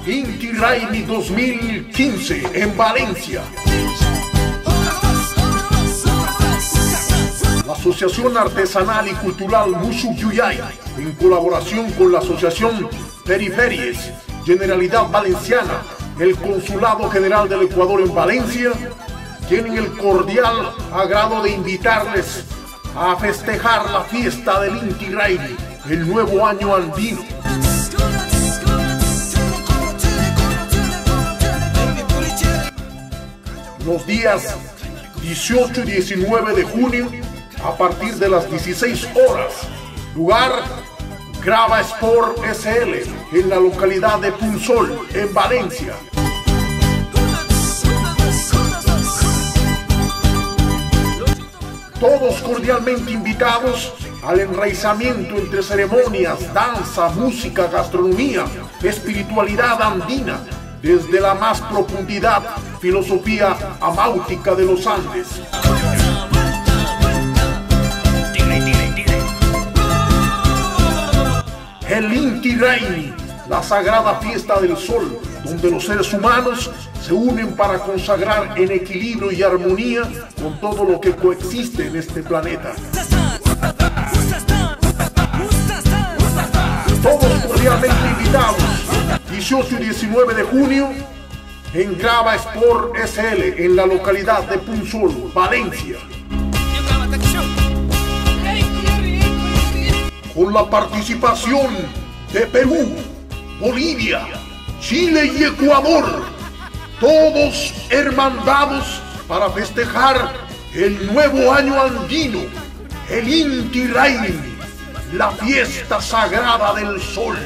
Inti Raymi 2015 en Valencia. La Asociación Artesanal y Cultural Musu Yuyay, en colaboración con la Asociación Periferis, Generalidad Valenciana, el Consulado General del Ecuador en Valencia, tienen el cordial agrado de invitarles a festejar la fiesta del Inti Raymi, el nuevo año andino. Los días 18 y 19 de junio, a partir de las 16 horas, lugar Grava Sport SL, en la localidad de Punsol, en Valencia. Todos cordialmente invitados al enraizamiento entre ceremonias, danza, música, gastronomía, espiritualidad andina, desde la más profundidad, filosofía amáutica de los Andes. El Inti Raymi, la sagrada fiesta del sol, donde los seres humanos se unen para consagrar en equilibrio y armonía con todo lo que coexiste en este planeta. Todos cordialmente invitados, 18 y 19 de junio, en Grava Sport SL, en la localidad de Punsol, Valencia. Con la participación de Perú, Bolivia, Chile y Ecuador, todos hermandados para festejar el nuevo año andino, el Inti Raymi, la fiesta sagrada del sol.